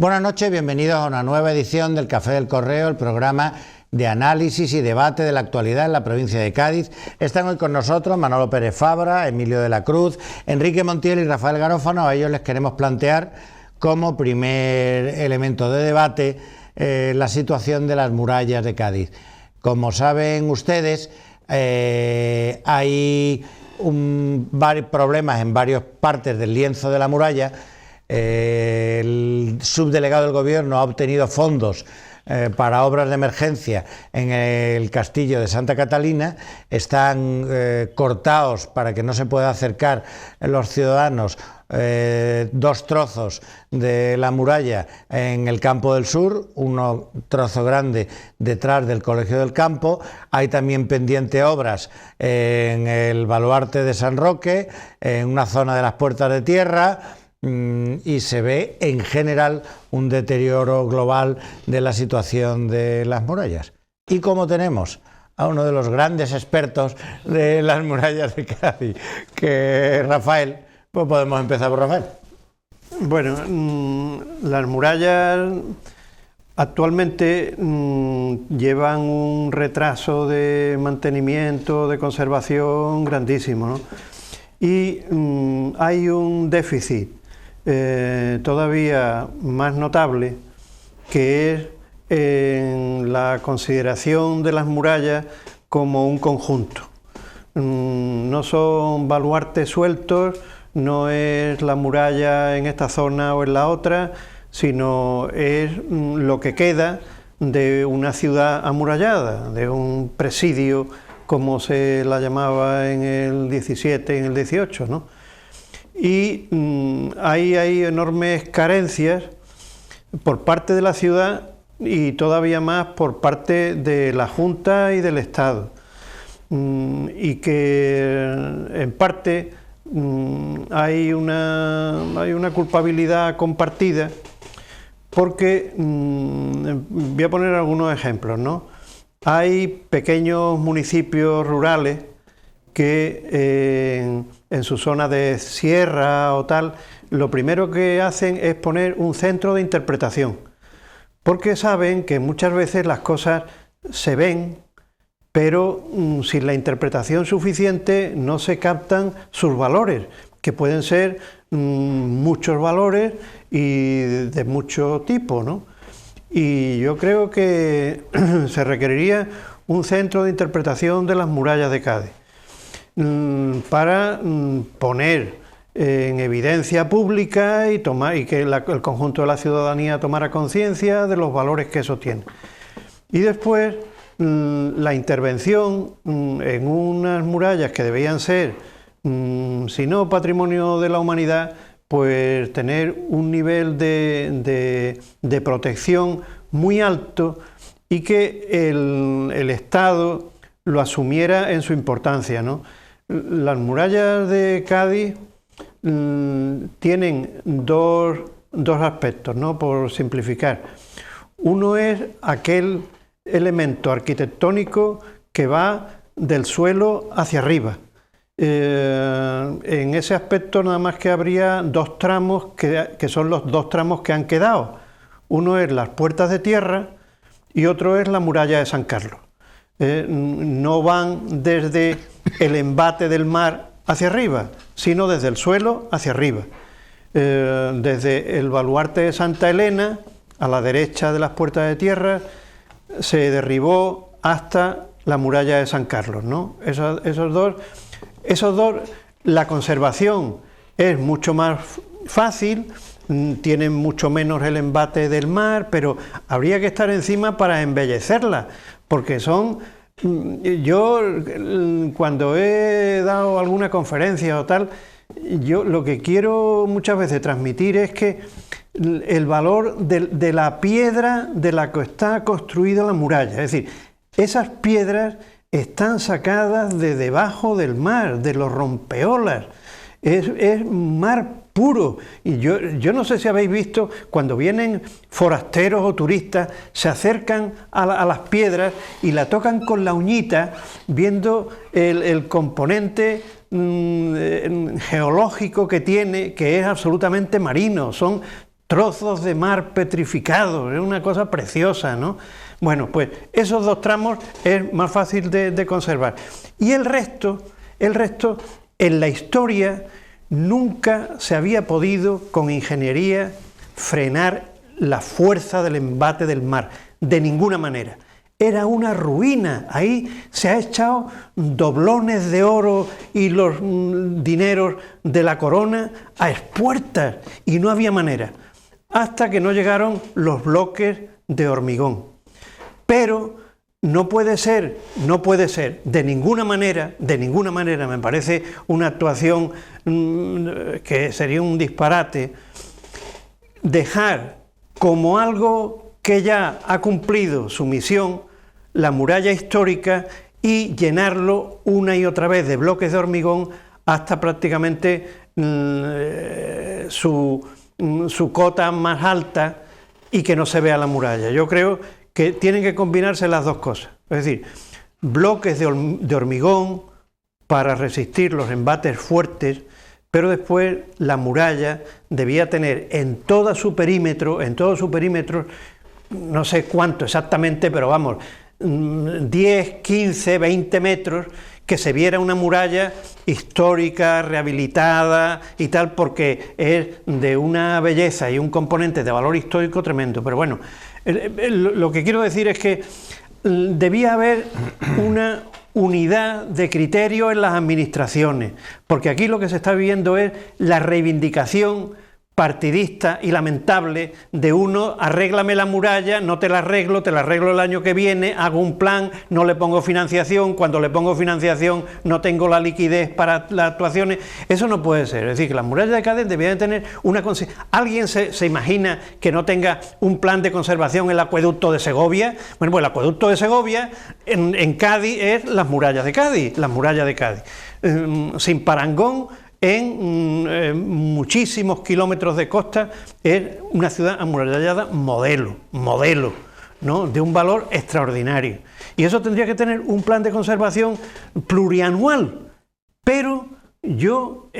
Buenas noches, bienvenidos a una nueva edición del Café del Correo, el programa de análisis y debate de la actualidad en la provincia de Cádiz. Están hoy con nosotros Manolo Pérez Fabra, Emilio de la Cruz, Enrique Montiel y Rafael Garófano. A ellos les queremos plantear como primer elemento de debate la situación de las murallas de Cádiz. Como saben ustedes, hay varios problemas en varias partes del lienzo de la muralla. El subdelegado del gobierno ha obtenido fondos para obras de emergencia en el castillo de Santa Catalina. Están cortados para que no se pueda acercar los ciudadanos dos trozos de la muralla en el campo del sur, un trozo grande detrás del Colegio del Campo. Hay también pendiente obras en el baluarte de San Roque, en una zona de las Puertas de Tierra, y se ve en general un deterioro global de la situación de las murallas. Y como tenemos a uno de los grandes expertos de las murallas de Cádiz, que es Rafael, pues podemos empezar por Rafael. Bueno, las murallas actualmente llevan un retraso de mantenimiento, de conservación grandísimo, ¿no? Y hay un déficit todavía más notable, que es en la consideración de las murallas como un conjunto. No son baluartes sueltos, no es la muralla en esta zona o en la otra, sino es lo que queda de una ciudad amurallada, de un presidio, como se la llamaba en el 17 y en el 18, ¿no? Y hay enormes carencias por parte de la ciudad y todavía más por parte de la Junta y del Estado, y que en parte hay una culpabilidad compartida, porque voy a poner algunos ejemplos, ¿no? Hay pequeños municipios rurales que en su zona de sierra o tal, lo primero que hacen es poner un centro de interpretación, porque saben que muchas veces las cosas se ven, pero sin la interpretación suficiente no se captan sus valores, que pueden ser muchos valores y de mucho tipo, ¿no? Y yo creo que se requeriría un centro de interpretación de las murallas de Cádiz, para poner en evidencia pública y que el conjunto de la ciudadanía tomara conciencia de los valores que eso tiene. Y después la intervención en unas murallas que debían ser, si no patrimonio de la humanidad, pues tener un nivel de protección muy alto, y que el Estado lo asumiera en su importancia, ¿no? Las murallas de Cádiz tienen dos aspectos, ¿no?, por simplificar. Uno es aquel elemento arquitectónico que va del suelo hacia arriba. En ese aspecto nada más que habría dos tramos que son los dos tramos que han quedado. Uno es las Puertas de Tierra y otro es la muralla de San Carlos. No van desde el embate del mar hacia arriba, sino desde el suelo hacia arriba. Desde el baluarte de Santa Elena, a la derecha de las Puertas de Tierra, se derribó hasta la muralla de San Carlos, ¿no? Esos dos, la conservación es mucho más fácil, tienen mucho menos el embate del mar, pero habría que estar encima para embellecerla, porque son... Yo, cuando he dado alguna conferencia o tal, yo lo que quiero muchas veces transmitir es que el valor de la piedra de la que está construida la muralla, es decir, esas piedras están sacadas de debajo del mar, de los rompeolas, es mar puro. Y yo no sé si habéis visto, cuando vienen forasteros o turistas, se acercan a las piedras y la tocan con la uñita, viendo el componente geológico que tiene, que es absolutamente marino. Son trozos de mar petrificados, es una cosa preciosa, ¿no? Bueno, pues esos 2 tramos es más fácil de conservar. Y el resto, en la historia nunca se había podido con ingeniería frenar la fuerza del embate del mar, de ninguna manera. Era una ruina, ahí se ha echado doblones de oro y los dineros de la corona a expuertas y no había manera, hasta que no llegaron los bloques de hormigón. Pero no puede ser, de ninguna manera, me parece una actuación que sería un disparate, dejar como algo que ya ha cumplido su misión la muralla histórica y llenarlo una y otra vez de bloques de hormigón hasta prácticamente su cota más alta y que no se vea la muralla. Yo creo que tienen que combinarse las 2 cosas, es decir, bloques de hormigón para resistir los embates fuertes, pero después la muralla debía tener en todo su perímetro, no sé cuánto exactamente, pero vamos, 10, 15, 20 metros, que se viera una muralla histórica, rehabilitada y tal, porque es de una belleza y un componente de valor histórico tremendo. Pero bueno, lo que quiero decir es que debía haber una unidad de criterio en las administraciones, porque aquí lo que se está viviendo es la reivindicación partidista y lamentable de uno: arréglame la muralla, no te la arreglo el año que viene, hago un plan, no le pongo financiación, cuando le pongo financiación no tengo la liquidez para las actuaciones. Eso no puede ser. Es decir, que la muralla de Cádiz debía de tener una... ¿Alguien se imagina que no tenga un plan de conservación el acueducto de Segovia? Bueno, pues el acueducto de Segovia en Cádiz es las murallas de Cádiz, sin parangón. En muchísimos kilómetros de costa es una ciudad amurallada modelo, ¿no?, de un valor extraordinario. Y eso tendría que tener un plan de conservación plurianual, pero yo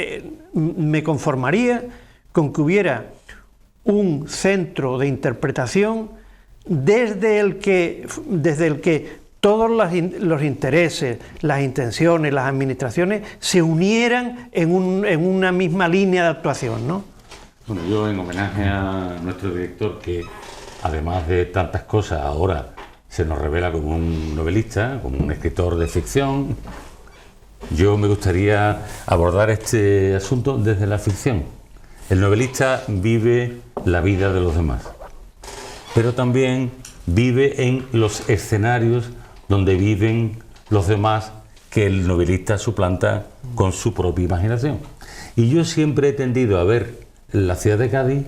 me conformaría con que hubiera un centro de interpretación desde el que todos los intereses, las intenciones, las administraciones se unieran en una misma línea de actuación, ¿no? Bueno, yo, en homenaje a nuestro director, que además de tantas cosas ahora se nos revela como un novelista, como un escritor de ficción, yo me gustaría abordar este asunto desde la ficción. El novelista vive la vida de los demás, pero también vive en los escenarios donde viven los demás, que el novelista suplanta con su propia imaginación. Y yo siempre he tendido a ver la ciudad de Cádiz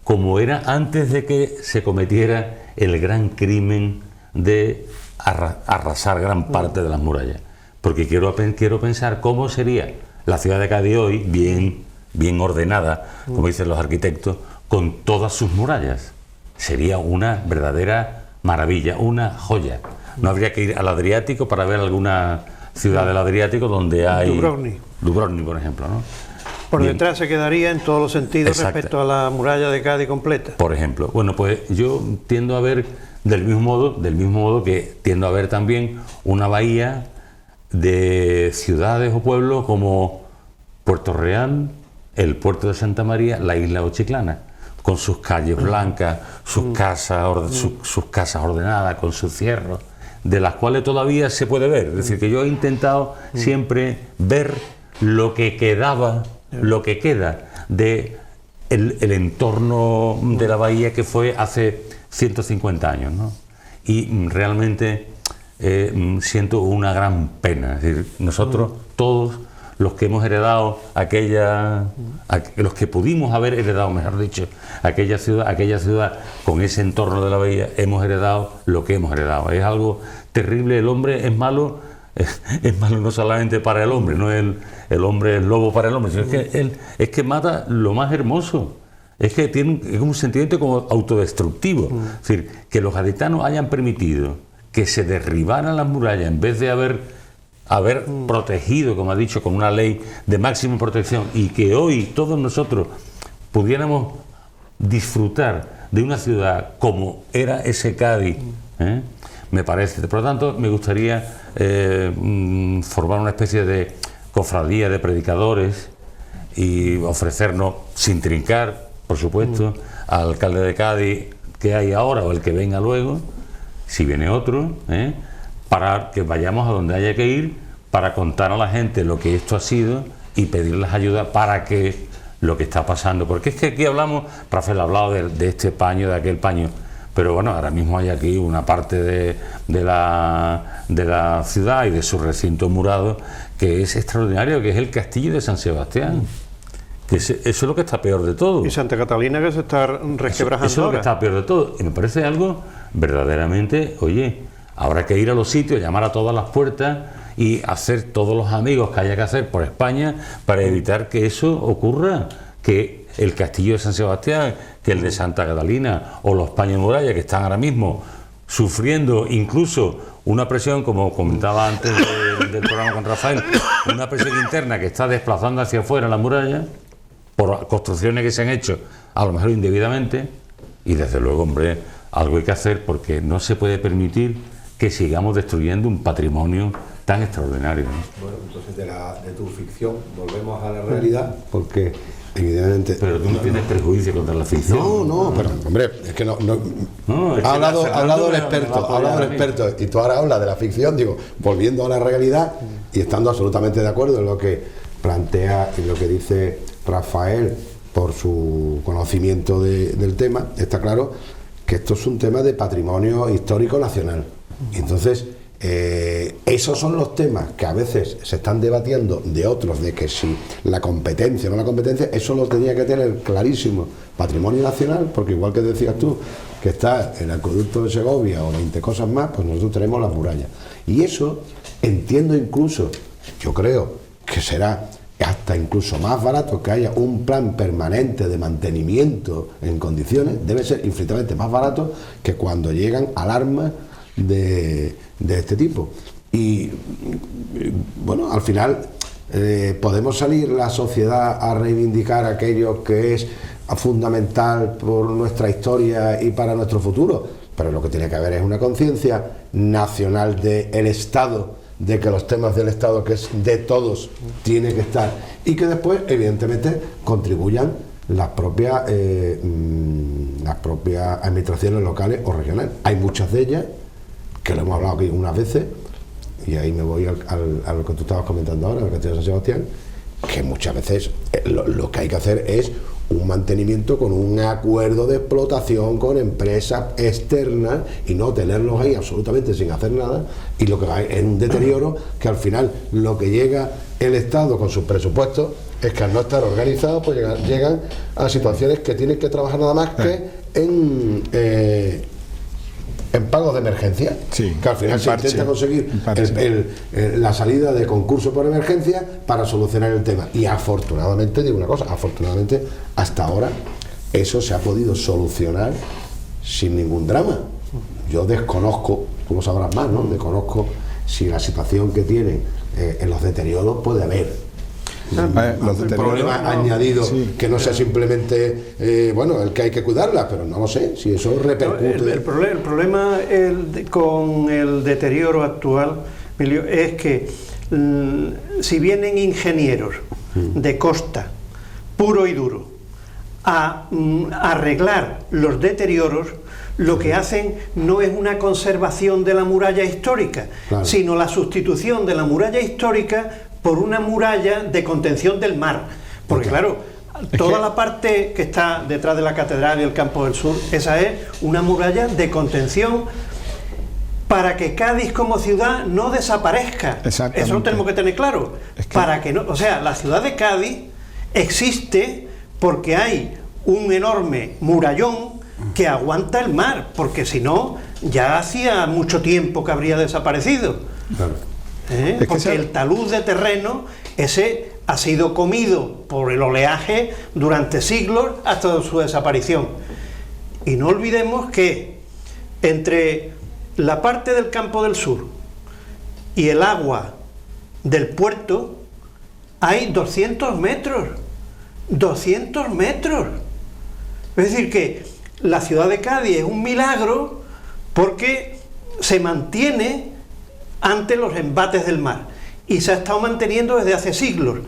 como era antes de que se cometiera el gran crimen de arrasar gran parte de las murallas. Porque quiero pensar cómo sería la ciudad de Cádiz hoy, bien ordenada, como dicen los arquitectos, con todas sus murallas. Sería una verdadera maravilla, una joya. No habría que ir al Adriático para ver alguna ciudad del Adriático donde hay... Dubrovnik, por ejemplo, ¿no? Por detrás se quedaría en todos los sentidos. Exacto. Respecto a la muralla de Cádiz completa. Por ejemplo. Bueno, pues yo tiendo a ver del mismo modo que tiendo a ver también una bahía de ciudades o pueblos como Puerto Real, el puerto de Santa María, la isla de Chiclana, con sus calles blancas, sus casas ordenadas, con sus cierros, de las cuales todavía se puede ver. Es decir, que yo he intentado siempre ver lo que queda de el entorno de la bahía que fue hace 150 años, ¿no? Y realmente siento una gran pena. Es decir, nosotros todos los que hemos heredado los que pudimos haber heredado, mejor dicho, aquella ciudad con ese entorno de la bahía, hemos heredado lo que hemos heredado. Es algo terrible. El hombre es malo no solamente para el hombre, no es el hombre es lobo para el hombre, sino es que mata lo más hermoso. Es que tiene un sentimiento como autodestructivo. Es decir, que los gaditanos hayan permitido que se derribaran las murallas en vez de haber protegido, como ha dicho, con una ley de máxima protección, y que hoy todos nosotros pudiéramos disfrutar de una ciudad como era ese Cádiz, me parece. Por lo tanto, me gustaría formar una especie de cofradía de predicadores y ofrecernos, sin trincar, por supuesto, al alcalde de Cádiz que hay ahora o el que venga luego, si viene otro, para que vayamos a donde haya que ir, para contar a la gente lo que esto ha sido y pedirles ayuda para que lo que está pasando, porque es que aquí hablamos, Rafael ha hablado de este paño, de aquel paño, pero bueno, ahora mismo hay aquí una parte de la ciudad y de su recinto murado que es extraordinario, que es el castillo de San Sebastián. Eso es lo que está peor de todo. Y Santa Catalina, que se está resquebrajando. Eso es lo que está peor de todo. Y me parece algo verdaderamente, oye, habrá que ir a los sitios, llamar a todas las puertas y hacer todos los amigos que haya que hacer por España para evitar que eso ocurra, que el castillo de San Sebastián, que el de Santa Catalina o los paños de muralla, que están ahora mismo sufriendo incluso una presión, como comentaba antes del programa con Rafael, una presión interna que está desplazando hacia afuera la muralla por construcciones que se han hecho a lo mejor indebidamente, y desde luego, hombre, algo hay que hacer, porque no se puede permitir que sigamos destruyendo un patrimonio tan extraordinario, ¿no? Bueno, entonces de tu ficción volvemos a la realidad, porque evidentemente... Pero tú no tienes prejuicio contra la ficción. No, pero hombre, es que no es ha hablado el experto, y tú ahora hablas de la ficción, digo, volviendo a la realidad y estando absolutamente de acuerdo en lo que plantea y lo que dice Rafael por su conocimiento del tema. Está claro que esto es un tema de patrimonio histórico nacional, y entonces esos son los temas que a veces se están debatiendo de otros, de que si la competencia o no la competencia, eso lo tenía que tener clarísimo patrimonio nacional, porque igual que decías tú que está el acueducto de Segovia o 20 cosas más, pues nosotros tenemos las murallas, y eso entiendo, incluso yo creo que será hasta incluso más barato que haya un plan permanente de mantenimiento en condiciones, debe ser infinitamente más barato que cuando llegan alarmas de este tipo. Y bueno, al final podemos salir la sociedad a reivindicar aquello que es fundamental por nuestra historia y para nuestro futuro, pero lo que tiene que haber es una conciencia nacional del Estado, de que los temas del Estado, que es de todos, tiene que estar, y que después evidentemente contribuyan las propias administraciones locales o regionales. Hay muchas de ellas que lo hemos hablado aquí unas veces, y ahí me voy a lo que tú estabas comentando ahora, el castillo de San Sebastián, que muchas veces lo que hay que hacer es un mantenimiento con un acuerdo de explotación con empresas externas, y no tenerlos ahí absolutamente sin hacer nada, y lo que va es un deterioro que al final lo que llega el Estado con sus presupuestos es que al no estar organizados pues llegan a situaciones que tienen que trabajar nada más que en pagos de emergencia, sí, que al final se intenta conseguir la salida de concurso por emergencia para solucionar el tema. Y afortunadamente, digo una cosa, afortunadamente hasta ahora eso se ha podido solucionar sin ningún drama. Yo desconozco, tú lo sabrás más, ¿no? Desconozco si la situación que tienen en los deterioros puede haber un problema añadido, sí, que no sea simplemente el que hay que cuidarla, pero no lo sé si eso repercute. El problema con el deterioro actual, Emilio, es que si vienen ingenieros de costa, puro y duro, a arreglar los deterioros, lo que hacen no es una conservación de la muralla histórica, claro, sino la sustitución de la muralla histórica por una muralla de contención del mar. Porque claro, toda la parte que está detrás de la catedral y el Campo del Sur, esa es una muralla de contención para que Cádiz como ciudad no desaparezca. Eso lo tenemos que tener claro. Para que no, o sea, la ciudad de Cádiz existe porque hay un enorme murallón que aguanta el mar, porque si no, ya hacía mucho tiempo que habría desaparecido. Claro. Porque el talud de terreno ese ha sido comido por el oleaje durante siglos hasta su desaparición. Y no olvidemos que entre la parte del Campo del Sur y el agua del puerto hay 200 metros. 200 metros. Es decir, que la ciudad de Cádiz es un milagro porque se mantiene ante los embates del mar y se ha estado manteniendo desde hace siglos.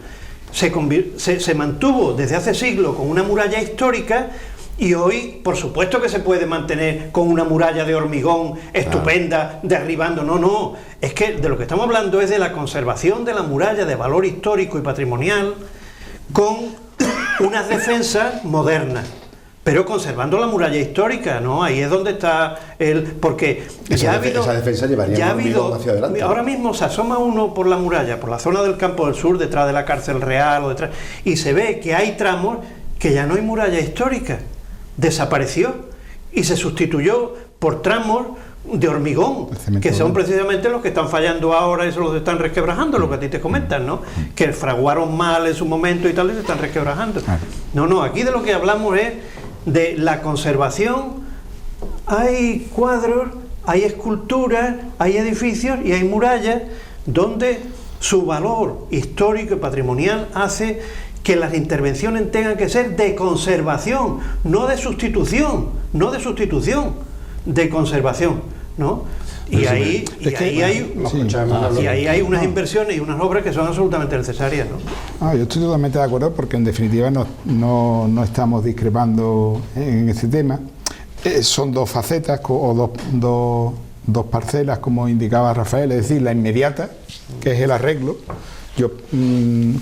Se mantuvo desde hace siglos con una muralla histórica y hoy, por supuesto que se puede mantener con una muralla de hormigón estupenda, derribando. No, es que de lo que estamos hablando es de la conservación de la muralla de valor histórico y patrimonial con unas defensas modernas, pero conservando la muralla histórica, ¿no? Ahí es donde está porque esa defensa llevaría hacia adelante. Ahora mismo se asoma uno por la muralla, por la zona del Campo del Sur, detrás de la Cárcel Real, y se ve que hay tramos que ya no hay muralla histórica, desapareció y se sustituyó por tramos de hormigón, que son precisamente los que están fallando ahora, eso los están resquebrajando, lo que a ti te comentan, ¿no? Que fraguaron mal en su momento y tal, y se están resquebrajando. No, aquí de lo que hablamos es de la conservación. Hay cuadros, hay esculturas, hay edificios y hay murallas donde su valor histórico y patrimonial hace que las intervenciones tengan que ser de conservación, no de sustitución, de conservación, ¿no? Y ahí hay unas inversiones y unas obras que son absolutamente necesarias, ¿no? Yo estoy totalmente de acuerdo, porque en definitiva no estamos discrepando en este tema. Son dos facetas o dos parcelas, como indicaba Rafael, es decir, la inmediata, que es el arreglo. Yo,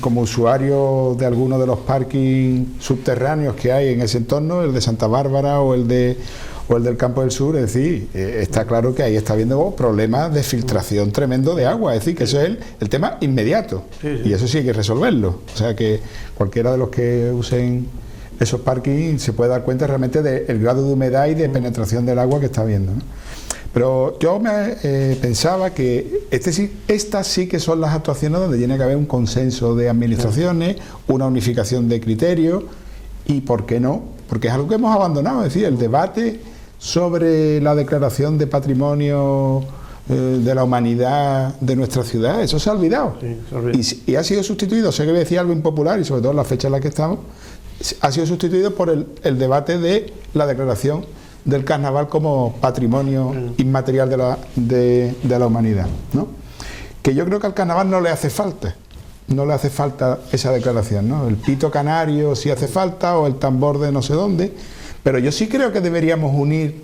como usuario de alguno de los parkings subterráneos que hay en ese entorno, el de Santa Bárbara o el del Campo del Sur, es decir, está claro que ahí está habiendo problemas de filtración tremendo de agua, es decir, que eso es el tema inmediato, y eso sí hay que resolverlo. O sea, que cualquiera de los que usen esos parkings se puede dar cuenta realmente del grado de humedad y de penetración del agua que está habiendo, ¿no? Pero yo pensaba que estas sí que son las actuaciones donde tiene que haber un consenso de administraciones, una unificación de criterios, y ¿por qué no? Porque es algo que hemos abandonado, es decir, el debate sobre la declaración de patrimonio de la humanidad de nuestra ciudad, eso se ha olvidado. Y ha sido sustituido, sé que voy a decir algo impopular, y sobre todo en la fecha en la que estamos, ha sido sustituido por el debate de la declaración del carnaval como patrimonio inmaterial de la humanidad, ¿no? Que yo creo que al carnaval no le hace falta esa declaración, ¿no? El pito canario sí hace falta, o el tambor de no sé dónde, pero yo sí creo que deberíamos unir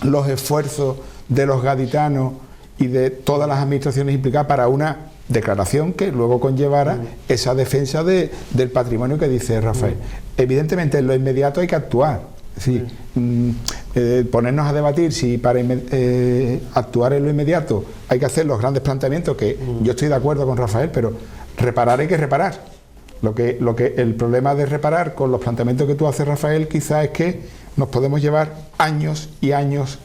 los esfuerzos de los gaditanos y de todas las administraciones implicadas para una declaración que luego conllevara esa defensa del patrimonio que dice Rafael. Evidentemente en lo inmediato hay que actuar. Es decir, ponernos a debatir si para actuar en lo inmediato hay que hacer los grandes planteamientos, que yo estoy de acuerdo con Rafael, pero reparar hay que reparar. El problema de reparar con los planteamientos que tú haces, Rafael, quizás es que nos podemos llevar años y años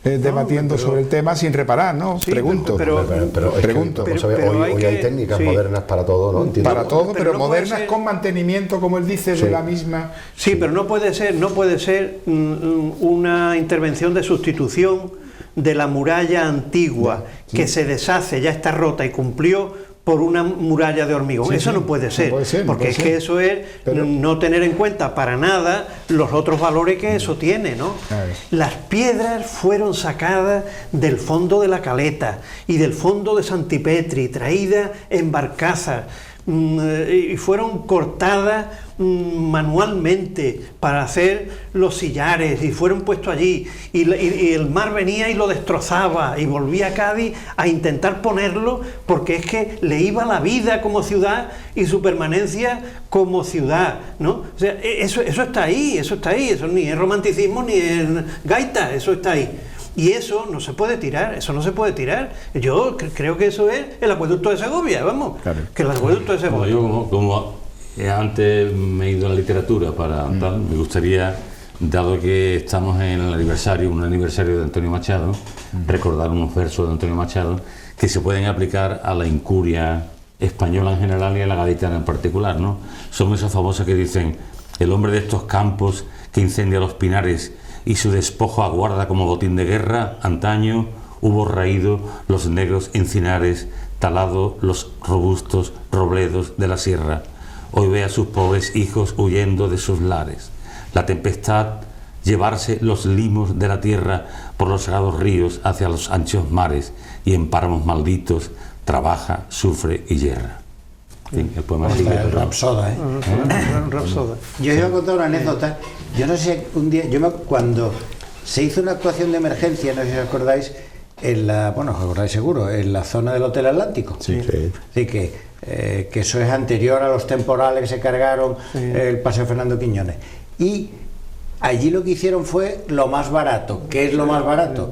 debatiendo sobre el tema sin reparar, ¿no? Sí, pregunto. Hoy hay técnicas modernas para todo, ¿no? Entiendo. Para todo, pero no modernas con mantenimiento, como él dice, de la misma. Sí, pero no puede ser una intervención de sustitución de la muralla antigua que se deshace, ya está rota y cumplió, por una muralla de hormigón. Eso no puede ser, porque es que eso es no tener en cuenta para nada los otros valores que eso tiene, ¿no? Las piedras fueron sacadas del fondo de la Caleta y del fondo de Santipetri, traídas en barcazas, y fueron cortadas manualmente para hacer los sillares, y fueron puestos allí, y el mar venía y lo destrozaba, y volvía a Cádiz a intentar ponerlo, porque es que le iba la vida como ciudad y su permanencia como ciudad, ¿no? O sea, eso está ahí, eso ni es romanticismo ni es gaita, eso está ahí. Y eso no se puede tirar, Yo creo que eso es el acueducto de Segovia, vamos, que el acueducto de Segovia. Yo como antes me he ido a la literatura para tal, me gustaría, dado que estamos en un aniversario de Antonio Machado, recordar unos versos de Antonio Machado que se pueden aplicar a la incuria española en general y a la gaditana en particular, ¿no? Son esas famosas que dicen: el hombre de estos campos que incendia los pinares y su despojo aguarda como botín de guerra, antaño hubo raído los negros encinares, talado los robustos robledos de la sierra. Hoy ve a sus pobres hijos huyendo de sus lares. la tempestad, llevarse los limos de la tierra por los sagrados ríos hacia los anchos mares, y en páramos malditos trabaja, sufre y yerra. Sí, el poema sigue. El Rapsoda, ¿eh? Rapsoda. Yo os iba a contar una anécdota. Yo no sé, un día, cuando se hizo una actuación de emergencia, no sé si os acordáis, os acordáis seguro, en la zona del Hotel Atlántico. Sí. Así que eso es anterior a los temporales que se cargaron el Paseo Fernando Quiñones. Y allí lo que hicieron fue lo más barato. ¿Qué es lo más barato?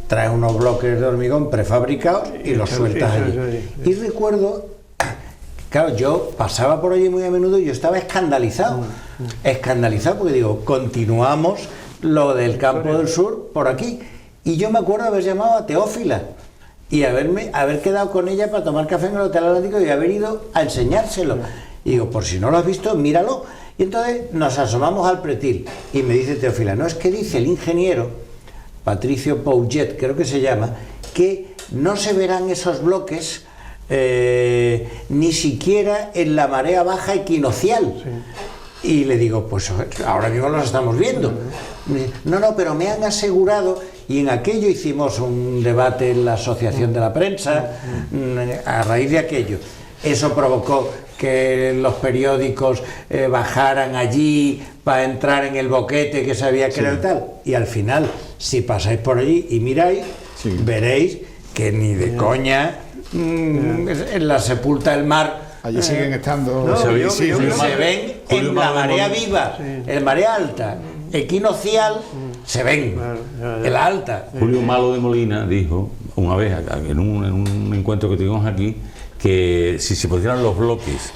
Traes unos bloques de hormigón prefabricados y los sueltas allí. Y recuerdo, claro, yo pasaba por allí muy a menudo y yo estaba escandalizado porque digo, continuamos lo del Campo del Sur por aquí. Y yo me acuerdo haber llamado a Teófila y haber quedado con ella para tomar café en el Hotel Atlántico y haber ido a enseñárselo. Y digo, por si no lo has visto, míralo. Y entonces nos asomamos al pretil y me dice Teófila, no, es que dice el ingeniero Patricio Pouget, creo que se llama, que no se verán esos bloques ni siquiera en la marea baja equinoccial. Y le digo, pues ahora mismo los estamos viendo. No, pero me han asegurado, y en aquello hicimos un debate en la Asociación de la Prensa, a raíz de aquello. Eso provocó que los periódicos bajaran allí para entrar en el boquete que se había creado y tal. Y al final, si pasáis por allí y miráis, veréis que ni de coña en la Sepulta del Mar allí siguen estando. se ven en la marea viva, en marea alta, equinoccial, se ven en la alta. Julio Malo de Molina dijo una vez en un encuentro que tuvimos aquí que si se pusieran los bloques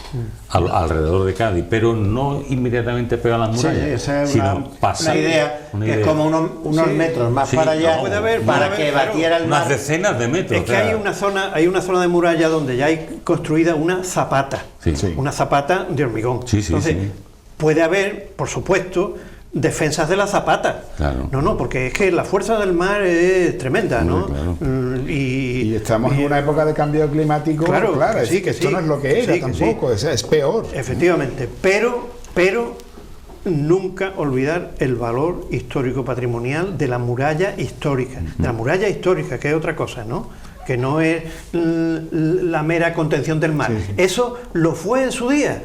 alrededor de Cádiz, pero no inmediatamente pegan las murallas, esa es sino pasar una idea que es como unos metros más para allá, para que batiera el mar. Unas decenas de metros. Es que hay una zona de muralla donde ya hay construida una zapata, una zapata de hormigón. Entonces, puede haber, por supuesto, defensas de la zapata. Claro. No, porque es que la fuerza del mar es tremenda, ¿no? Claro. Y estamos en una época de cambio climático, claro, esto no es lo que era tampoco, es peor. Efectivamente, pero nunca olvidar el valor histórico patrimonial de la muralla histórica, que es otra cosa, ¿no? Que no es la mera contención del mar. Eso lo fue en su día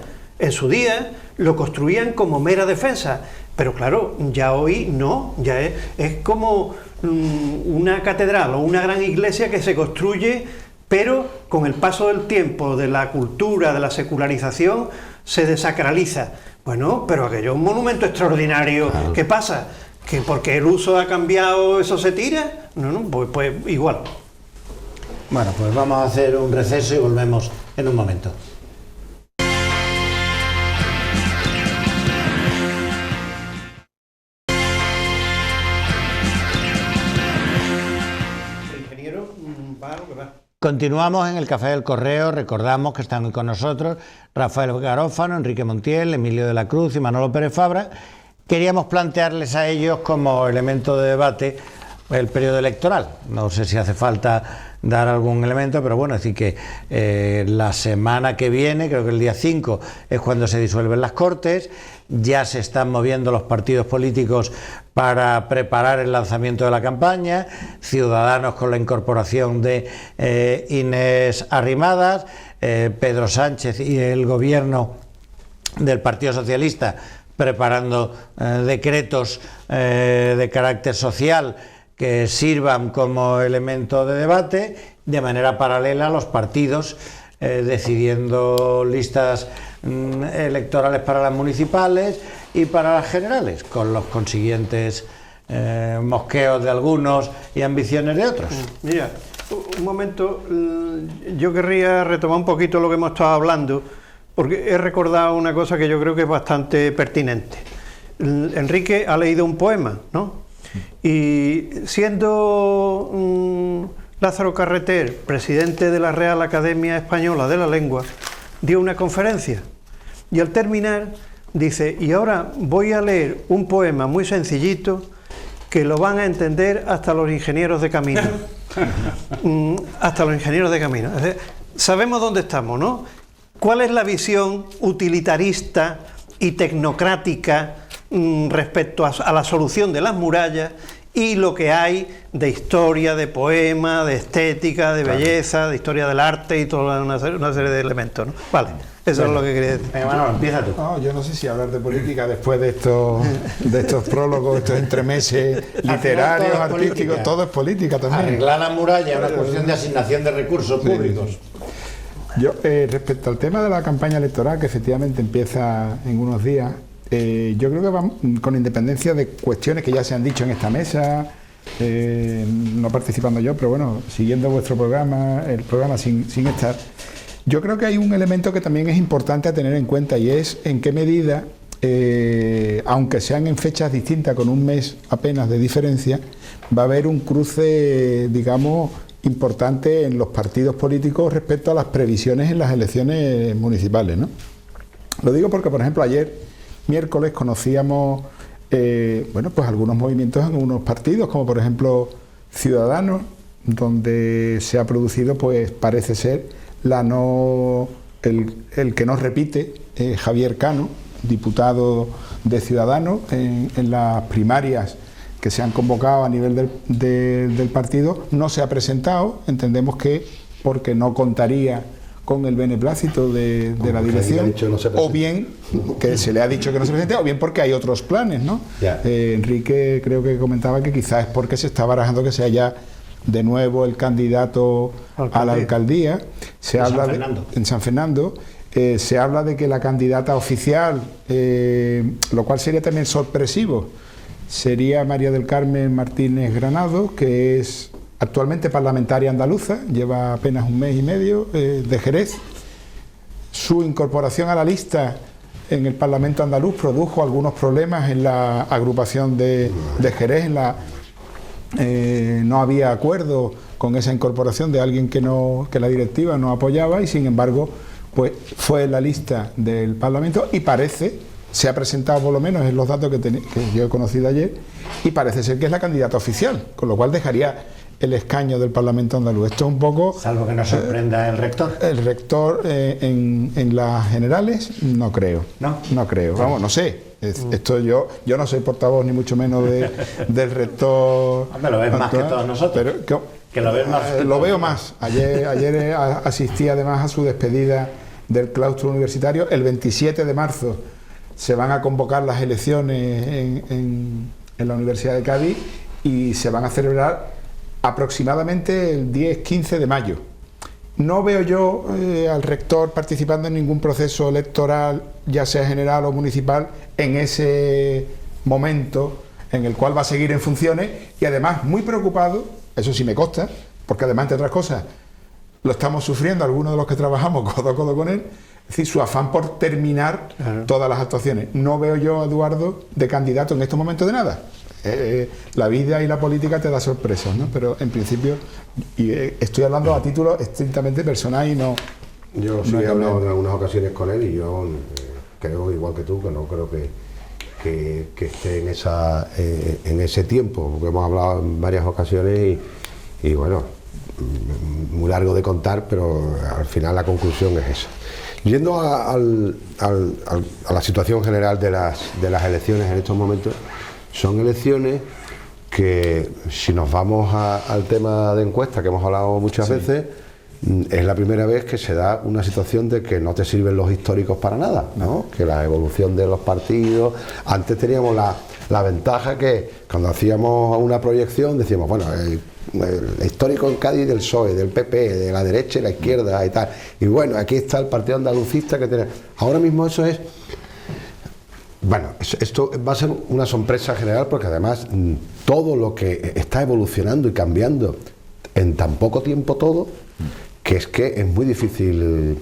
lo construían como mera defensa, pero claro, ya hoy no, ya es como una catedral o una gran iglesia que se construye, pero con el paso del tiempo, de la cultura, de la secularización, se desacraliza. Bueno, pero aquello es un monumento extraordinario. Claro. ¿Qué pasa? ¿Que porque el uso ha cambiado eso se tira? No, pues igual. Bueno, pues vamos a hacer un receso y volvemos en un momento. Continuamos en el Café del Correo. Recordamos que están hoy con nosotros Rafael Garófano, Enrique Montiel, Emilio de la Cruz y Manolo Pérez Fabra. Queríamos plantearles a ellos como elemento de debate el periodo electoral. No sé si hace falta dar algún elemento, pero bueno, es decir que la semana que viene, creo que el día 5, es cuando se disuelven las Cortes. Ya se están moviendo los partidos políticos para preparar el lanzamiento de la campaña. Ciudadanos con la incorporación de Inés Arrimadas, Pedro Sánchez y el gobierno del Partido Socialista preparando decretos de carácter social que sirvan como elemento de debate, de manera paralela a los partidos decidiendo listas electorales para las municipales y para las generales, con los consiguientes mosqueos de algunos y ambiciones de otros. Mira, un momento, yo querría retomar un poquito lo que hemos estado hablando, porque he recordado una cosa que yo creo que es bastante pertinente. Enrique ha leído un poema, ¿no? Y siendo Lázaro Carreter, presidente de la Real Academia Española de la Lengua, dio una conferencia y al terminar dice: y ahora voy a leer un poema muy sencillito que lo van a entender hasta los ingenieros de camino. Hasta los ingenieros de camino. Es decir, sabemos dónde estamos, ¿no? ¿Cuál es la visión utilitarista y tecnocrática respecto a la solución de las murallas y lo que hay de historia, de poema, de estética, de belleza, de historia del arte y toda una serie de elementos, ¿no? Vale, eso es lo que quería decir. Venga, Manolo, empieza tú. No, yo no sé si hablar de política después de estos prólogos, estos entremeses literarios, todo es artísticos, política. todo es política también. Arreglar la muralla es una cuestión de asignación de recursos públicos. Yo, respecto al tema de la campaña electoral, que efectivamente empieza en unos días, yo creo que va con independencia de cuestiones que ya se han dicho en esta mesa, no participando yo, pero bueno, siguiendo vuestro programa, el programa sin estar, yo creo que hay un elemento que también es importante a tener en cuenta y es en qué medida, aunque sean en fechas distintas, con un mes apenas de diferencia, va a haber un cruce, digamos, importante en los partidos políticos respecto a las previsiones en las elecciones municipales, ¿no? Lo digo porque, por ejemplo, ayer, miércoles, conocíamos pues algunos movimientos en unos partidos, como por ejemplo Ciudadanos, donde se ha producido, pues parece ser, el que no repite, Javier Cano, diputado de Ciudadanos, en las primarias que se han convocado a nivel del partido, no se ha presentado, entendemos que porque no contaría con el beneplácito de la dirección, o bien que se le ha dicho que no se presente, o bien porque hay otros planes, ¿no? Enrique creo que comentaba que quizás es porque se está barajando que sea ya de nuevo el candidato a la alcaldía. Se habla en San Fernando. Se habla de que la candidata oficial, lo cual sería también sorpresivo, sería María del Carmen Martínez Granado, que es actualmente parlamentaria andaluza, lleva apenas un mes y medio, de Jerez. Su incorporación a la lista en el Parlamento andaluz produjo algunos problemas en la agrupación de Jerez, no había acuerdo con esa incorporación de alguien que la directiva no apoyaba, y sin embargo pues fue en la lista del Parlamento y se ha presentado, por lo menos en los datos que yo he conocido ayer, y parece ser que es la candidata oficial, con lo cual dejaría el escaño del Parlamento andaluz. Esto es un poco... Salvo que nos sorprenda el rector. El rector en las generales, no creo. No creo, vamos, no sé. Esto yo no soy portavoz ni mucho menos del rector. Hombre, lo ves más que todos nosotros. Pero, que lo ves más. Lo veo más. Ayer asistí además a su despedida del claustro universitario. El 27 de marzo se van a convocar las elecciones en la Universidad de Cádiz y se van a celebrar aproximadamente el 10-15 de mayo. No veo yo al rector participando en ningún proceso electoral, ya sea general o municipal, en ese momento en el cual va a seguir en funciones, y además muy preocupado, eso sí me consta, porque además, entre otras cosas, lo estamos sufriendo algunos de los que trabajamos codo a codo con él, es decir, su afán por terminar todas las actuaciones. No veo yo a Eduardo de candidato en estos momentos de nada. La vida y la política te da sorpresas, ¿no? Pero en principio, y estoy hablando a título estrictamente personal y no... Yo sí he hablado en algunas ocasiones con él y yo creo, igual que tú, que no creo que esté en ese tiempo, porque hemos hablado en varias ocasiones y bueno, muy largo de contar, pero al final la conclusión es esa. Yendo a la situación general de las elecciones en estos momentos, son elecciones que, si nos vamos al tema de encuesta que hemos hablado muchas veces, es la primera vez que se da una situación de que no te sirven los históricos para nada, ¿no? Que la evolución de los partidos, antes teníamos la ventaja que cuando hacíamos una proyección decíamos, bueno, el histórico en Cádiz del PSOE, del PP, de la derecha y la izquierda y tal, y bueno, aquí está el partido andalucista que tiene. Ahora mismo eso es... Bueno, esto va a ser una sorpresa general, porque además todo lo que está evolucionando y cambiando en tan poco tiempo todo, que es muy difícil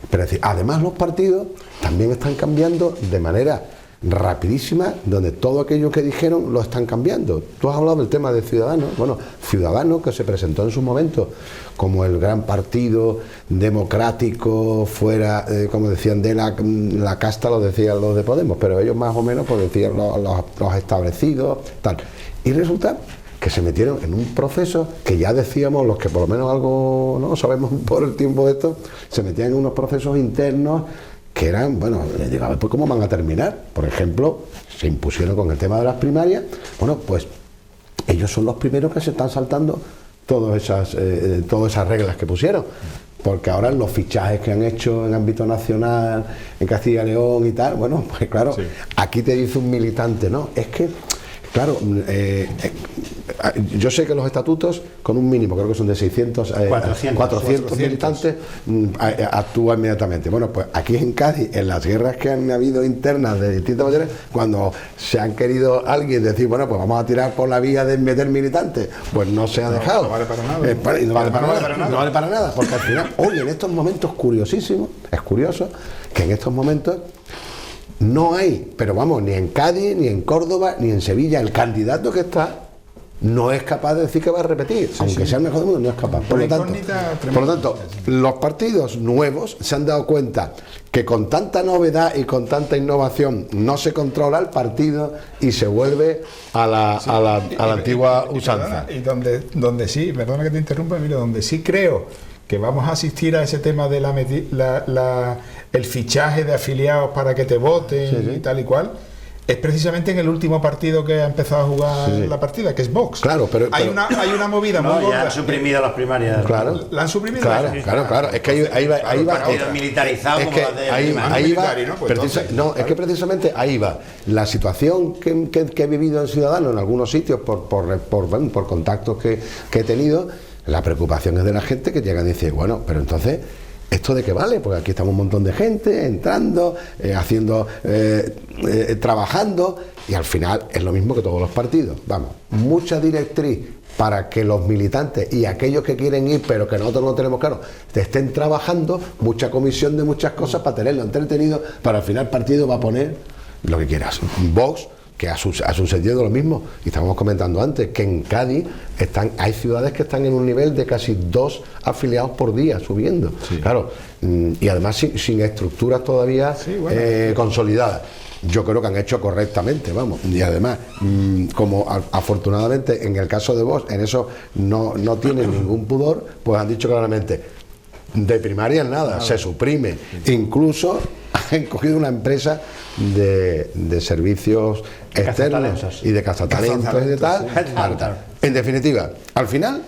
predecir. Además, los partidos también están cambiando de manera rapidísima, donde todo aquello que dijeron lo están cambiando. Tú has hablado del tema de Ciudadanos. Bueno, Ciudadanos, que se presentó en su momento como el gran partido democrático, fuera, como decían, de la casta, lo decían los de Podemos, pero ellos más o menos pues decían los establecidos, tal. Y resulta que se metieron en un proceso que ya decíamos, los que por lo menos algo no sabemos por el tiempo de esto, se metían en unos procesos internos que eran, bueno, digo, a ver, pues ¿cómo van a terminar? Por ejemplo, se impusieron con el tema de las primarias, bueno, pues ellos son los primeros que se están saltando todas esas reglas que pusieron, porque ahora los fichajes que han hecho en ámbito nacional, en Castilla y León y tal, bueno, pues claro, sí. Aquí te dice un militante, ¿no? Es que, claro, yo sé que los estatutos, con un mínimo, creo que son de 400 militantes, actúan inmediatamente. Bueno, pues aquí en Cádiz, en las guerras que han habido internas de distintas maneras, cuando se han querido alguien decir, bueno, pues vamos a tirar por la vía de meter militantes, pues no se ha dejado. No vale para nada. No vale para nada, porque al final, hoy en estos momentos curiosísimos, es curioso que en estos momentos no hay, pero vamos, ni en Cádiz, ni en Córdoba, ni en Sevilla, el candidato que está no es capaz de decir que va a repetir, sí, aunque sea el mejor del mundo, no es capaz. Por lo tanto, los partidos nuevos se han dado cuenta que con tanta novedad y con tanta innovación no se controla el partido y se vuelve a la antigua usanza. Y donde sí, perdona que te interrumpa, Emilio, donde sí creo que vamos a asistir a ese tema de el fichaje de afiliados para que te voten y tal y cual, es precisamente en el último partido que ha empezado a jugar la partida, que es Vox. Claro, pero hay una movida muy gorda. Ya han suprimido las primarias. Claro. ¿La han suprimido? Claro. Es que ahí va. Militarizado es que ahí va. No, es que precisamente ahí va. La situación que he vivido en Ciudadanos en algunos sitios por contactos que he tenido, la preocupación es de la gente que llega y dice, bueno, pero entonces, ¿esto de qué vale? Porque aquí estamos un montón de gente entrando, haciendo, trabajando, y al final es lo mismo que todos los partidos. Vamos, mucha directriz para que los militantes y aquellos que quieren ir, pero que nosotros no tenemos claro, estén trabajando, mucha comisión de muchas cosas para tenerlo entretenido, para al final el partido va a poner lo que quieras. Vox, que ha sucedido lo mismo, y estábamos comentando antes que en Cádiz hay ciudades que están en un nivel de casi 2 afiliados por día subiendo, claro, y además sin estructuras todavía consolidadas. Yo creo que han hecho correctamente, vamos, y además, como afortunadamente en el caso de Vox, en eso no tienen ningún pudor, pues han dicho claramente, de primarias nada, se suprime, incluso han cogido una empresa de servicios externos y de cazatalentos y de tal. En definitiva, al final,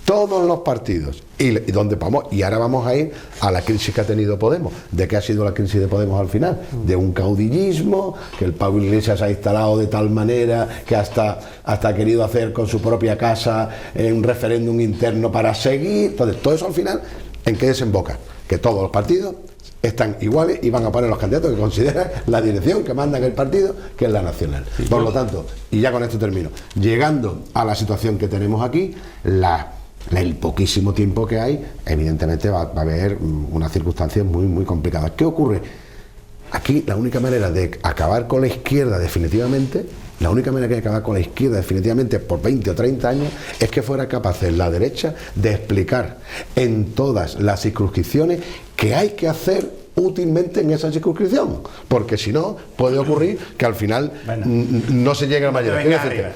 todos los partidos y donde vamos, y ahora vamos a ir a la crisis que ha tenido Podemos. ¿De qué ha sido la crisis de Podemos al final? De un caudillismo, que el Pablo Iglesias ha instalado de tal manera que hasta ha querido hacer con su propia casa un referéndum interno para seguir. Entonces, todo eso al final, ¿en qué desemboca? Que todos los partidos están iguales y van a poner los candidatos que consideran la dirección que manda en el partido, que es la nacional. Por lo tanto, y ya con esto termino, llegando a la situación que tenemos aquí, el poquísimo tiempo que hay, evidentemente va a haber unas circunstancias muy, muy complicadas. ¿Qué ocurre? Aquí la única manera de acabar con la izquierda definitivamente, por 20 o 30 años, es que fuera capaz la derecha de explicar en todas las circunscripciones qué hay que hacer útilmente en esa circunscripción, porque si no puede ocurrir que al final no se llegue a la mayoría.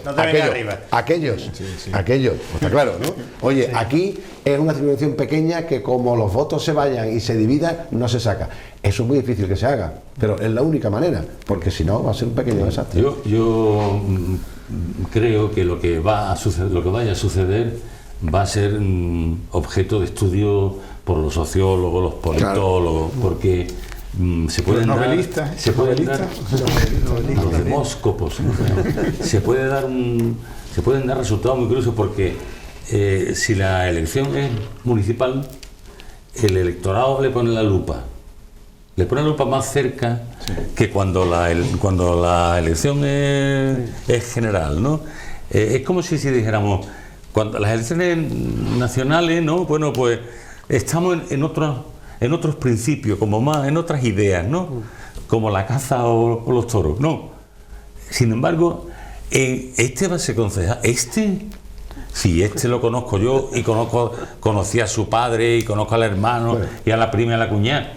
Aquellos, está claro, ¿no? Oye, aquí es una circunscripción pequeña que como los votos se vayan y se dividan, no se saca. Eso es muy difícil que se haga, pero es la única manera, porque si no va a ser un pequeño desastre. Yo creo que lo que vaya a suceder va a ser objeto de estudio por los sociólogos, los politólogos, porque se pueden dar los demóscopos, se pueden dar resultados muy curiosos, porque si la elección es municipal, el electorado le pone la lupa más cerca que cuando la elección es general, ¿no? Es como si dijéramos, cuando las elecciones nacionales, ¿no? Bueno, pues estamos en otros principios, como más en otras ideas, ¿no? Como la caza o los toros, no. Sin embargo, este va a ser concejal. Sí, lo conozco yo y conocí a su padre y conozco al hermano y a la prima y a la cuñada.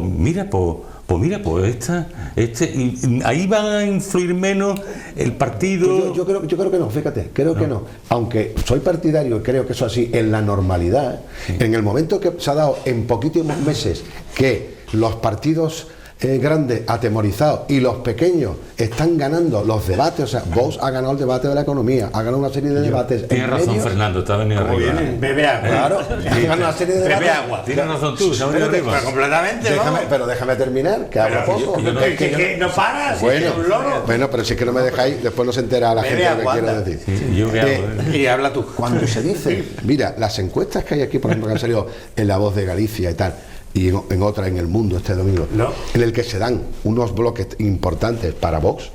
Mira, pues pues mira, pues y ahí van a influir menos el partido. Pues yo creo que no, fíjate, creo que no. Aunque soy partidario y creo que eso así en la normalidad, en el momento que se ha dado en poquísimos meses que los partidos grandes atemorizados y los pequeños están ganando los debates, o sea, Vox ha ganado el debate de la economía, ha ganado una serie de debates. Tienes razón, medios. Fernando, está venido arriba. Bebe agua. Claro, ha ganado una serie de debates. Bebe agua. Tienes razón tú, se ha venido arriba. Pero completamente, pero déjame terminar, que hablo poco. Que no paras, un loro. Bueno, pero si es que no me dejáis, después no se entera la gente lo que quiero decir. Sí, yo qué hago, y habla tú. Cuando se dice, mira, las encuestas que hay aquí, por ejemplo, que han salido en La Voz de Galicia y tal, y en otra en El Mundo este domingo, en el que se dan unos bloques importantes para Vox,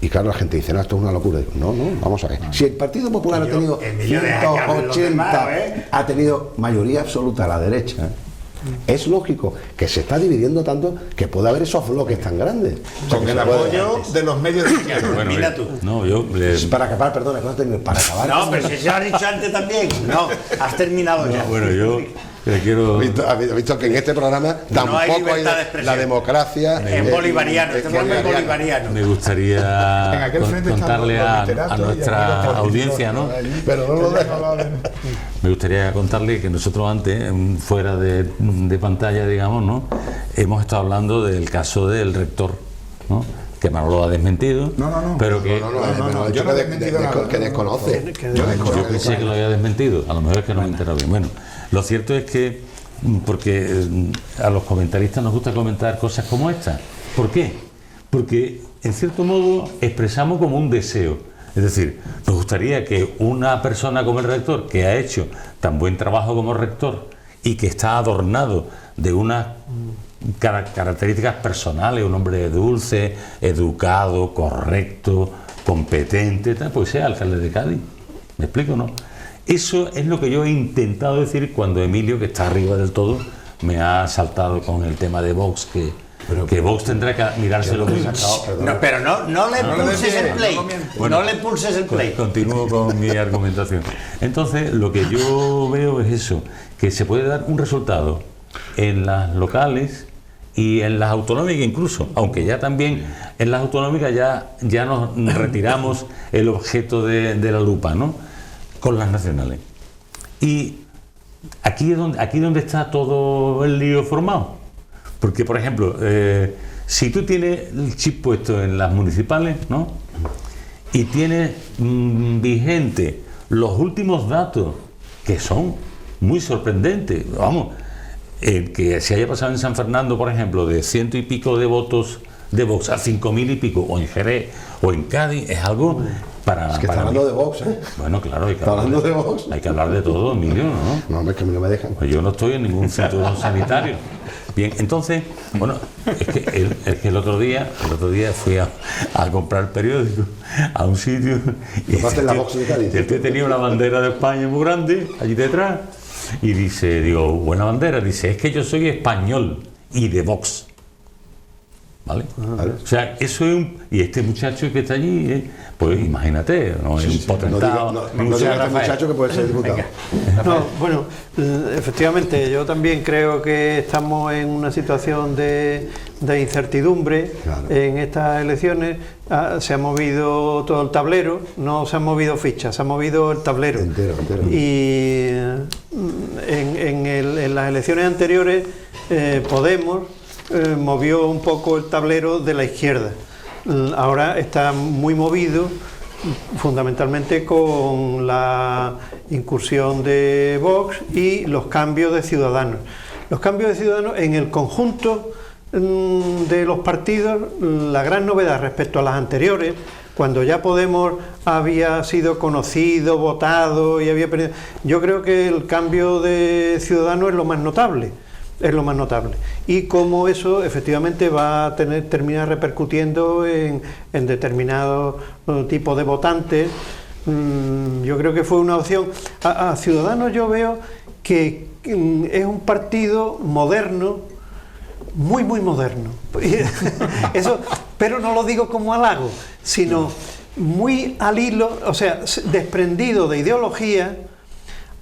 y claro, la gente dice, no, esto es una locura. Digo, no, vamos a ver. Si el Partido Popular ha tenido 180, ha tenido mayoría absoluta a la derecha, es lógico que se está dividiendo tanto que puede haber esos bloques tan grandes. Con el apoyo de los medios de izquierda. Bueno, mira tú. No, yo para acabar, perdona, para acabar. No, pero si se lo has dicho antes también. No, has terminado ya. Bueno, yo quiero. ¿Has visto que en este programa tampoco hay la democracia? En bolivariano, en bolivariano. Me gustaría contarle a nuestra audiencia, ¿no? Pero no lo dejo. Me gustaría contarle que nosotros antes, fuera de pantalla, digamos, ¿no? Hemos estado hablando del caso del rector, ¿no? Que Manolo ha desmentido, pero que yo no he desmentido nada, que desconoce. Yo pensé que lo había desmentido, a lo mejor es que no me he enterado bien. Bueno, lo cierto es que, porque a los comentaristas nos gusta comentar cosas como esta. ¿Por qué? Porque, en cierto modo, expresamos como un deseo. Es decir, nos gustaría que una persona como el rector, que ha hecho tan buen trabajo como rector y que está adornado de unas características personales, un hombre dulce, educado, correcto, competente, tal, pues sea alcalde de Cádiz. ¿Me explico, no? Eso es lo que yo he intentado decir cuando Emilio, que está arriba del todo, me ha saltado con el tema de Vox, que Vox tendrá que mirárselo muy bien. Pero no le pulses el play. Bueno, no le pulses el play. Continúo con mi argumentación. Entonces, lo que yo veo es eso, que se puede dar un resultado en las locales y en las autonómicas incluso, aunque ya también en las autonómicas ya nos retiramos el objeto de la lupa, ¿no? Con las nacionales. Y aquí es donde está todo el lío formado. Porque, por ejemplo, si tú tienes el chip puesto en las municipales, ¿no? Y tienes vigente los últimos datos, que son muy sorprendentes, vamos, que se haya pasado en San Fernando, por ejemplo, de 100 y pico de votos de Vox a 5.000 y pico, o en Jerez, o en Cádiz, es algo para... Es que está hablando de Vox, ¿eh? Bueno, claro, hay que hablando de Vox. Hay que hablar de todo, Emilio, ¿no? No, es que a mí no me dejan. Pues yo no estoy en ningún centro sanitario. Bien, entonces, bueno, es que el otro día fui a comprar el periódico a un sitio y el tío tenía una bandera de España muy grande allí detrás y digo, buena bandera, dice, es que yo soy español y de Vox. ¿Vale? O sea, eso es y este muchacho que está allí, pues imagínate, no es un potentado. No diga este muchacho que puede ser diputado. No, bueno, efectivamente, yo también creo que estamos en una situación de incertidumbre. Claro. En estas elecciones se ha movido todo el tablero, no se han movido fichas, se ha movido el tablero. Entero. Y en las elecciones anteriores, Podemos movió un poco el tablero de la izquierda. Ahora está muy movido fundamentalmente con la incursión de Vox y los cambios de Ciudadanos. Los cambios de Ciudadanos en el conjunto de los partidos, la gran novedad respecto a las anteriores, cuando ya Podemos había sido conocido, votado y había perdido, yo creo que el cambio de Ciudadanos es lo más notable. Y cómo eso efectivamente va a terminar repercutiendo en determinados tipos de votantes. Yo creo que fue una opción. A Ciudadanos yo veo que es un partido moderno, muy moderno. Eso, pero no lo digo como halago, sino muy al hilo, o sea, desprendido de ideología,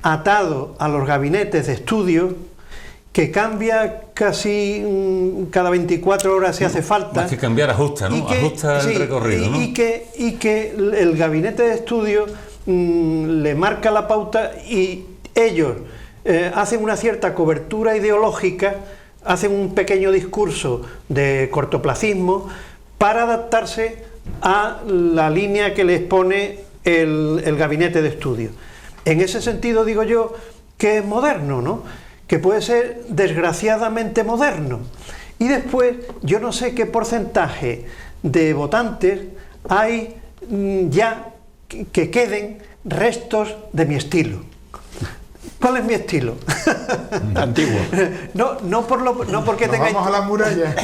atado a los gabinetes de estudio, que cambia casi cada 24 horas si hace falta. Más que cambiar, ajusta, ¿no? Ajusta el recorrido, ¿no? Y que el gabinete de estudio le marca la pauta y ellos hacen una cierta cobertura ideológica, hacen un pequeño discurso de cortoplacismo para adaptarse a la línea que les pone el gabinete de estudio. En ese sentido digo yo que es moderno, ¿no? Que puede ser desgraciadamente moderno. Y después yo no sé qué porcentaje de votantes hay ya que queden restos de mi estilo. ¿Cuál es mi estilo? Antiguo. No porque tengan... Vamos a la muralla.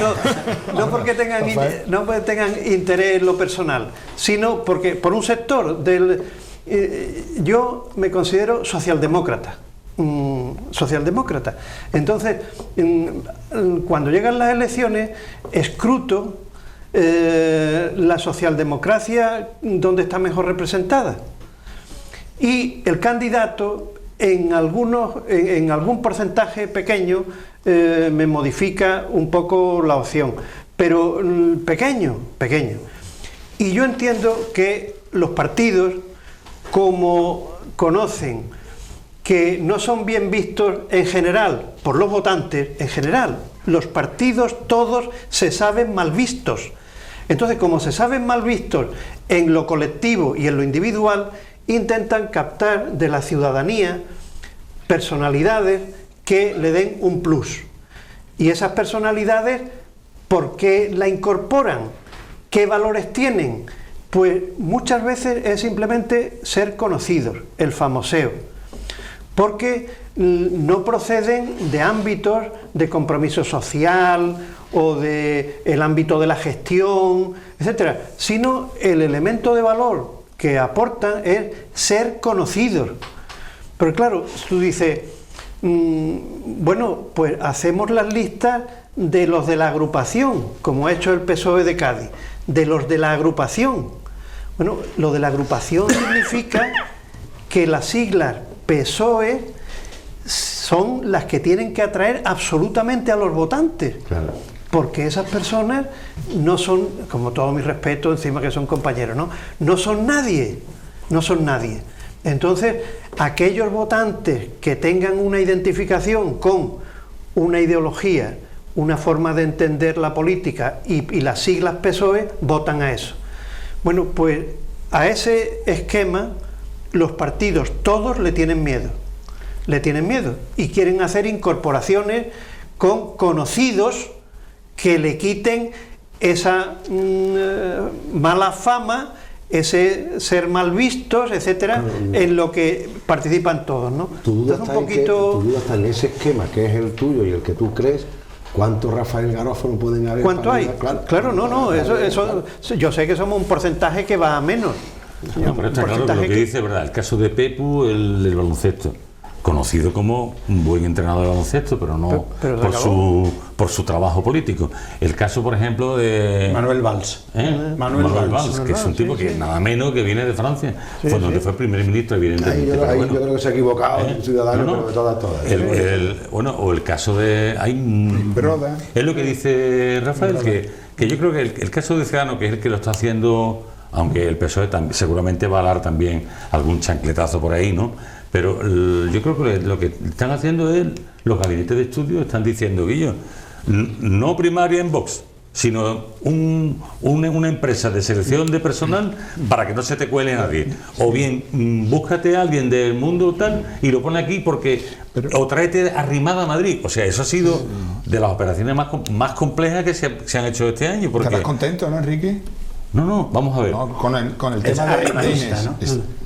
No porque tengan interés en lo personal, sino porque por un sector del... yo me considero socialdemócrata. Entonces, cuando llegan las elecciones, escruto la socialdemocracia donde está mejor representada. Y el candidato, en algún porcentaje pequeño, me modifica un poco la opción, pero pequeño. Y yo entiendo que los partidos, como conocen que no son bien vistos en general por los votantes, en general, los partidos todos se saben mal vistos. Entonces, como se saben mal vistos en lo colectivo y en lo individual, intentan captar de la ciudadanía personalidades que le den un plus. Y esas personalidades, ¿por qué la incorporan? ¿Qué valores tienen? Pues muchas veces es simplemente ser conocidos, el famoseo, porque no proceden de ámbitos de compromiso social o del ámbito de la gestión, etcétera, sino el elemento de valor que aportan es ser conocidos. Pero claro, tú dices, bueno, pues hacemos las listas de los de la agrupación, como ha hecho el PSOE de Cádiz, de los de la agrupación. Bueno, lo de la agrupación significa que las siglas PSOE son las que tienen que atraer absolutamente a los votantes. Claro. Porque esas personas no son, como todo mi respeto, encima que son compañeros, no son nadie. Entonces, aquellos votantes que tengan una identificación con una ideología, una forma de entender la política y las siglas PSOE, votan a eso. Bueno, pues a ese esquema los partidos todos le tienen miedo y quieren hacer incorporaciones con conocidos que le quiten esa mala fama, ese ser mal vistos, etcétera, en lo que participan todos, ¿no? Tu duda está en ese esquema que es el tuyo y el que tú crees. ¿Cuántos Rafael Garófalo pueden haber? ¿Cuánto hay? Claro, eso, yo sé que somos un porcentaje que va a menos. No, pero está claro que lo que dice, ¿verdad? El caso de Pepu, el del baloncesto, conocido como un buen entrenador de baloncesto, pero no por su trabajo político. El caso, por ejemplo, de Manuel Valls. Manuel Valls, que es un tipo que nada menos que viene de Francia, donde fue primer ministro, evidentemente. Yo creo que se ha equivocado, un ciudadano, pero de todas. O el caso de... Es lo que dice Rafael, que yo creo que el caso de Ciudadano, que es el que lo está haciendo, aunque el PSOE seguramente va a dar también algún chancletazo por ahí, ¿no? Pero yo creo que lo que están haciendo es, los gabinetes de estudio están diciendo, Guillo, no primaria en Vox, sino una empresa de selección de personal para que no se te cuele nadie. O bien, búscate a alguien del mundo tal y lo pone aquí o tráete arrimada a Madrid. O sea, eso ha sido de las operaciones más complejas que se han hecho este año. ¿Estás contento, no, Enrique? No, vamos a ver. No, con el tema de arrimadista, ¿no?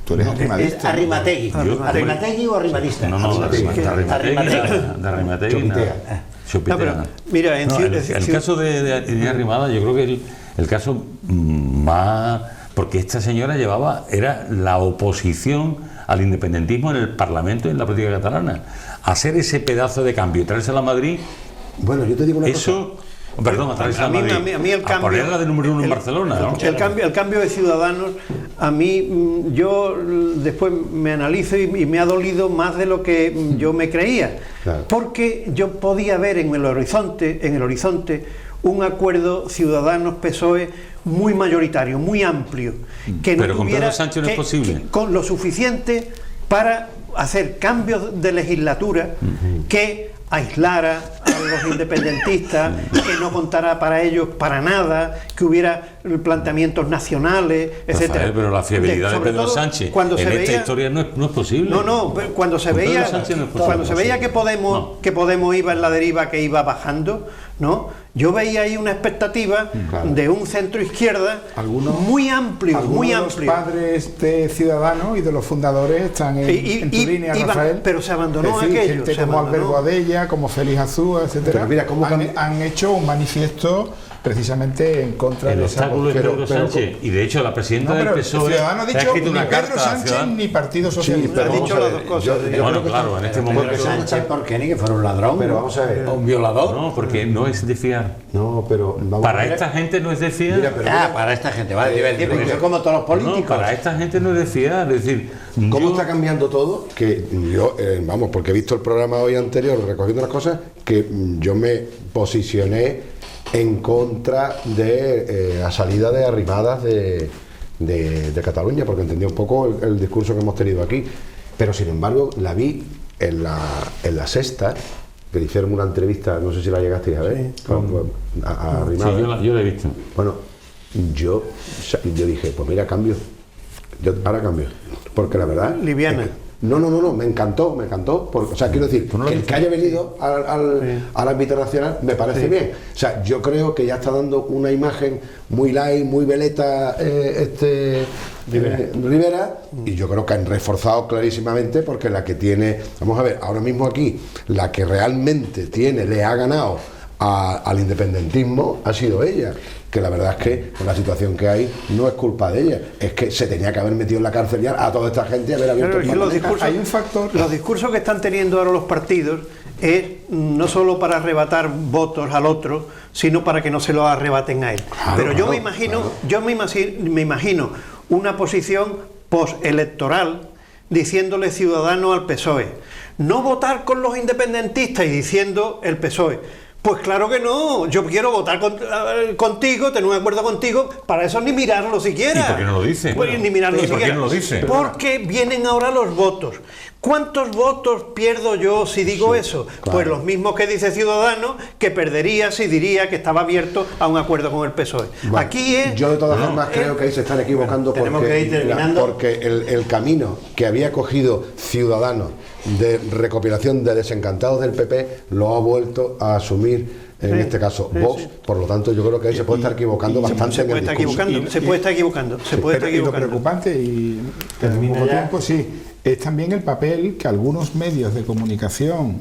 Tú eres arrimadista. ¿Arrimategui? ¿Arrimategui o arrimadista? No, de Arrimategui. Mira, el caso de Arrimada, yo creo que el caso más... Porque esta señora era la oposición al independentismo en el Parlamento y en la política catalana. Hacer ese pedazo de cambio y traérsela a Madrid... Bueno, yo te digo una cosa. A mí el cambio, ponerla de número uno en Barcelona, ¿no? El cambio de Ciudadanos a mí, yo después me analizo y me ha dolido más de lo que yo me creía, Claro. porque yo podía ver en el horizonte un acuerdo Ciudadanos-PSOE muy mayoritario, muy amplio, que no Pero con tuviera Pedro Sánchez no es posible. con lo suficiente para hacer cambios de legislatura que aislara a los independentistas, que no contara para ellos para nada, que hubiera planteamientos nacionales, etcétera. Rafael, pero la fiabilidad de Sobre Pedro todo, Sánchez cuando en se esta veía, historia no es posible. no, pero cuando se Con Pedro veía, Sánchez no es posible. cuando se veía que Podemos iba en la deriva, que iba bajando, ¿no? Yo veía ahí una expectativa de un centro izquierda muy amplio, muy amplio. Los padres de Ciudadanos y de los fundadores están en tu línea, Rafael. Pero se abandonó es decir, aquello. gente como Albert Boadella, como Félix Azúa, etcétera. Pero mira, ¿cómo han hecho un manifiesto precisamente en contra El de esa obstáculo es Pedro Sánchez. Y de hecho la presidenta del PSOE Ciudadano ha ha dicho escrito ni una Pedro carta a Sánchez Ciudadanos. ni Partido Socialista. pero Ha vamos dicho a las ver, dos cosas. Bueno, claro, en este momento... Sánchez, ¿por qué? Ni que fuera un ladrón. Pero vamos a ver. Un violador. No, porque no es de fiar. No, pero vamos Para a ver. esta gente no es de fiar. Mira, pero Para esta gente, vale, te iba a decir, porque son como todos los políticos. No, para esta gente no es de fiar. Es decir, ¿Cómo yo- está cambiando todo? Que yo, vamos, porque he visto el programa hoy anterior recogiendo las cosas, que yo me posicioné en contra de la salida de Arrimadas de Cataluña, porque entendí un poco el discurso que hemos tenido aquí. Pero sin embargo, la vi en la Sexta, que le hicieron una entrevista, no sé si la llegasteis a ver, a Sí, Arrimadas. yo la he visto. Bueno, yo dije, pues mira, cambio. Yo ahora cambio. Porque la verdad. Liviana. No, me encantó. O sea, quiero decir, que el que haya venido al ámbito nacional me parece bien. O sea, yo creo que ya está dando una imagen muy light, muy veleta Rivera, y yo creo que han reforzado clarísimamente, porque la que tiene, vamos a ver, ahora mismo aquí, la que realmente le ha ganado al independentismo ha sido ella, que la verdad es que con la situación que hay no es culpa de ella, es que se tenía que haber metido en la cárcel ya a toda esta gente y haber abierto Claro, el es que los Parlamento. discursos, Hay un factor. los discursos que están teniendo ahora los partidos es no solo para arrebatar votos al otro, sino para que no se los arrebaten a él. Pero yo me imagino una posición postelectoral diciéndole Ciudadanos al PSOE, no votar con los independentistas, y diciendo el PSOE, pues claro que no, yo quiero votar contigo, tener un acuerdo contigo, para eso ni mirarlo siquiera. ¿Y por qué no lo dice? Pues ni mirarlo ¿Y por qué siquiera. no lo dice? Porque vienen ahora los votos. ¿Cuántos votos pierdo yo si digo eso? claro. Pues los mismos que dice Ciudadanos, que perdería si diría que estaba abierto a un acuerdo con el PSOE. Bueno, Aquí es... yo de todas formas creo que ahí se están equivocando, tenemos que ir terminando. porque el camino que había cogido Ciudadanos de recopilación de desencantados del PP lo ha vuelto a asumir en este caso Vox, por lo tanto yo creo que ahí se puede estar equivocando bastante se en el puede estar discurso. equivocando, se puede estar equivocando, se puede estar Y lo equivocando. preocupante, y Termina poco ya. tiempo, sí, es también el papel que algunos medios de comunicación,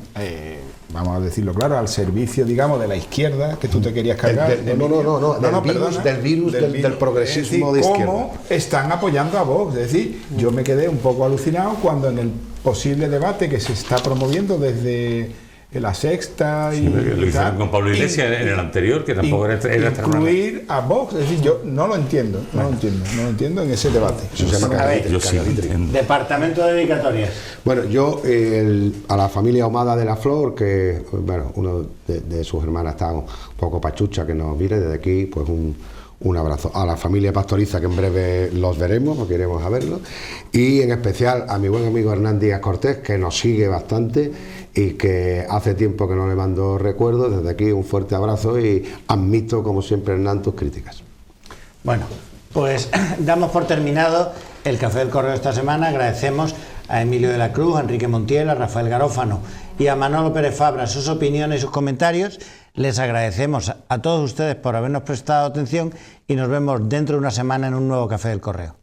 vamos a decirlo claro, al servicio, digamos, de la izquierda, que tú te querías cargar. Del virus del progresismo de izquierda. ¿Cómo están apoyando a Vox? Es decir, yo me quedé un poco alucinado cuando en el posible debate que se está promoviendo desde La Sexta y Lo hicieron tal, con Pablo Iglesias en el anterior, que tampoco era incluir a Vox, es decir, yo no lo entiendo en ese debate. Eso se llama A ver, Yo sí lo entiendo. Departamento de dedicatorias. Bueno, yo a la familia Ahumada de la Flor, que bueno, uno de sus hermanas está un poco pachucha, que nos mire desde aquí, pues un abrazo. A la familia Pastoriza, que en breve los veremos, porque iremos a verlos, y en especial a mi buen amigo Hernán Díaz Cortés, que nos sigue bastante y que hace tiempo que no le mando recuerdos. Desde aquí un fuerte abrazo y admito, como siempre, Hernán, tus críticas. Bueno, pues damos por terminado el Café del Correo esta semana. Agradecemos a Emilio de la Cruz, a Enrique Montiel, a Rafael Garófano y a Manolo Pérez Fabra sus opiniones y sus comentarios. Les agradecemos a todos ustedes por habernos prestado atención y nos vemos dentro de una semana en un nuevo Café del Correo.